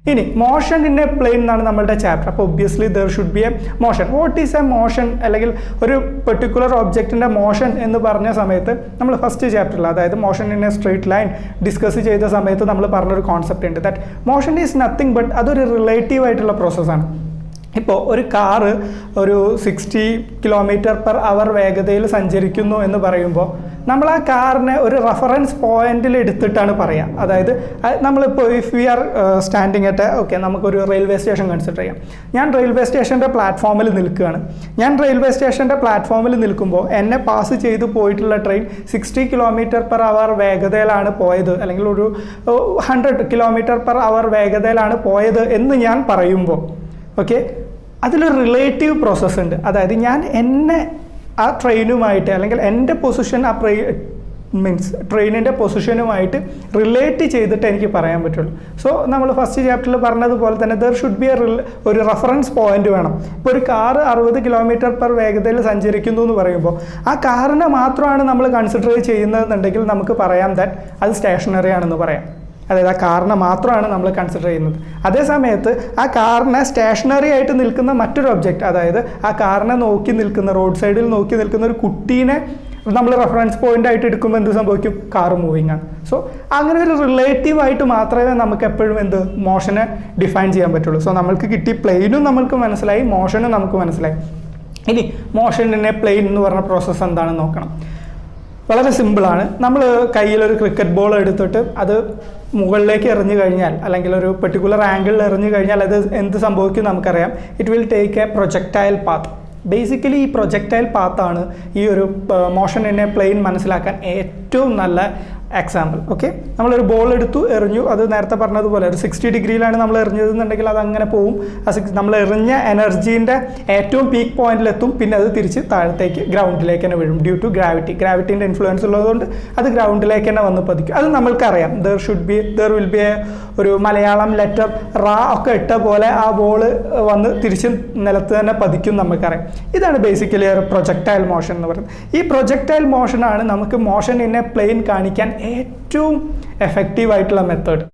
ഇനി motion in A plain എന്നാണ് നമ്മളുടെ ചാപ്റ്റർ. അപ്പോൾ obviously there should be A motion. What is A motion, അല്ലെങ്കിൽ ഒരു പെർട്ടിക്കുലർ ഒബ്ജക്റ്റിൻ്റെ മോഷൻ എന്ന് പറഞ്ഞ സമയത്ത് നമ്മൾ ഫസ്റ്റ് ചാപ്റ്ററിൽ, അതായത് motion in A straight line discuss ചെയ്ത സമയത്ത് നമ്മൾ പറഞ്ഞൊരു കോൺസെപ്റ്റ് ഉണ്ട്, that motion is nothing but അതൊരു റിലേറ്റീവ് ആയിട്ടുള്ള പ്രോസസ്സാണ്. ഇപ്പോൾ ഒരു കാറ് ഒരു 60 km/h വേഗതയിൽ സഞ്ചരിക്കുന്നു എന്ന് പറയുമ്പോൾ നമ്മൾ ആ കാറിനെ ഒരു റെഫറൻസ് പോയിന്റിൽ എടുത്തിട്ടാണ് പറയുക. അതായത് നമ്മളിപ്പോൾ if we R standing at okay, നമുക്കൊരു റെയിൽവേ സ്റ്റേഷൻ കൺസിഡർ ചെയ്യാം. ഞാൻ റെയിൽവേ സ്റ്റേഷൻ്റെ പ്ലാറ്റ്ഫോമിൽ നിൽക്കുകയാണ്. ഞാൻ റെയിൽവേ സ്റ്റേഷൻ്റെ പ്ലാറ്റ്ഫോമിൽ നിൽക്കുമ്പോൾ എന്നെ പാസ് ചെയ്ത് പോയിട്ടുള്ള ട്രെയിൻ 60 km/h വേഗതയിലാണ് പോയത്, അല്ലെങ്കിൽ ഒരു 100 km/h വേഗതയിലാണ് പോയത് എന്ന് ഞാൻ പറയുമ്പോൾ ഓക്കെ, അതിലൊരു റിലേറ്റീവ് പ്രോസസ്സ് ഉണ്ട്. അതായത് ഞാൻ എന്നെ ആ ട്രെയിനുമായിട്ട്, അല്ലെങ്കിൽ എൻ്റെ പൊസിഷൻ ആ ട്രെയിനിൻ്റെ പൊസിഷനുമായിട്ട് റിലേറ്റ് ചെയ്തിട്ട് എനിക്ക് പറയാൻ പറ്റുള്ളൂ. സോ നമ്മൾ ഫസ്റ്റ് ചാപ്റ്ററിൽ പറഞ്ഞതുപോലെ തന്നെ ദർ ഷുഡ് ബി ഒരു റെഫറൻസ് പോയിന്റ് വേണം. ഇപ്പോൾ ഒരു കാറ് 60 km/h വേഗതയിൽ സഞ്ചരിക്കുന്നു എന്ന് പറയുമ്പോൾ ആ കാറിനെ മാത്രമാണ് നമ്മൾ കൺസിഡർ ചെയ്യുന്നതെന്നുണ്ടെങ്കിൽ നമുക്ക് പറയാം ദാറ്റ് അത് സ്റ്റേഷനറി ആണെന്ന് പറയാം. അതായത് ആ കാറിനെ മാത്രമാണ് നമ്മൾ കൺസിഡർ ചെയ്യുന്നത്. അതേ സമയത്ത് ആ കാറിനെ സ്റ്റേഷനറി ആയിട്ട് നിൽക്കുന്ന മറ്റൊരു ഒബ്ജക്റ്റ്, അതായത് ആ കാറിനെ നോക്കി നിൽക്കുന്ന, റോഡ് സൈഡിൽ നോക്കി നിൽക്കുന്ന ഒരു കുട്ടീനെ നമ്മൾ റെഫറൻസ് പോയിന്റ് ആയിട്ട് എടുക്കുമ്പോൾ എന്ത് സംഭവിക്കും? കാർ മൂവിങ് ആണ്. സോ അങ്ങനെ ഒരു റിലേറ്റീവ് ആയിട്ട് മാത്രമേ നമുക്ക് എപ്പോഴും മോഷനെ ഡിഫൈൻ ചെയ്യാൻ പറ്റുള്ളൂ. സോ നമ്മൾക്ക് കിട്ടി പ്ലെയിനും നമ്മൾക്ക് മനസ്സിലായി, മോഷനും നമുക്ക് മനസ്സിലായി. ഇനി മോഷൻ ഇൻ എ പ്ലെയിൻ എന്ന് പറഞ്ഞ പ്രോസസ്സ് എന്താണെന്ന് നോക്കണം. വളരെ സിമ്പിളാണ്. നമ്മൾ കയ്യിലൊരു ക്രിക്കറ്റ് ബോൾ എടുത്തിട്ട് അത് മുകളിലേക്ക് എറിഞ്ഞു കഴിഞ്ഞാൽ, അല്ലെങ്കിൽ ഒരു പെർട്ടിക്കുലർ ആംഗിളിൽ എറിഞ്ഞു കഴിഞ്ഞാൽ അത് എന്ത് സംഭവിക്കും നമുക്കറിയാം. It will take A projectile path. Basically ഈ പ്രൊജക്ടൈൽ പാത്താണ് ഈ ഒരു മോഷൻ ഇൻ എ പ്ലെയിൻ മനസ്സിലാക്കാൻ ഏറ്റവും നല്ല എക്സാമ്പിൾ. ഓക്കെ, നമ്മളൊരു ബോൾ എടുത്തു, എറിഞ്ഞു. അത് നേരത്തെ പറഞ്ഞതുപോലെ ഒരു 60 ഡിഗ്രിയിലാണ് നമ്മൾ എറിഞ്ഞതെന്നുണ്ടെങ്കിൽ അത് അങ്ങനെ പോവും. നമ്മൾ എറിഞ്ഞ എനർജീൻ്റെ ഏറ്റവും പീക്ക് പോയിന്റിലെത്തും, പിന്നെ അത് തിരിച്ച് താഴത്തേക്ക് ഗ്രൗണ്ടിലേക്ക് തന്നെ വീഴും ഡ്യൂ ടു ഗ്രാവിറ്റീൻ്റെ ഇൻഫ്ലുവൻസ് ഉള്ളതുകൊണ്ട് അത് ഗ്രൗണ്ടിലേക്ക് തന്നെ വന്ന് പതിക്കും. അത് നമ്മൾക്കറിയാം. ദർ വിൽ ബി ഒരു മലയാളം ലെറ്റർ റാ ഒക്കെ ഇട്ട പോലെ ആ ബോൾ വന്ന് തിരിച്ച് നിലത്ത് തന്നെ പതിക്കും നമുക്കറിയാം. ഇതാണ് ബേസിക്കലി ഒരു പ്രൊജക്ടൈൽ മോഷൻ എന്ന് പറയുന്നത്. ഈ പ്രൊജക്ടൈൽ മോഷനാണ് നമുക്ക് മോഷൻ ഇൻ എ പ്ലെയിൻ കാണിക്കാൻ ഏറ്റവും എഫക്റ്റീവ് ആയിട്ടുള്ള മെത്തേഡ്.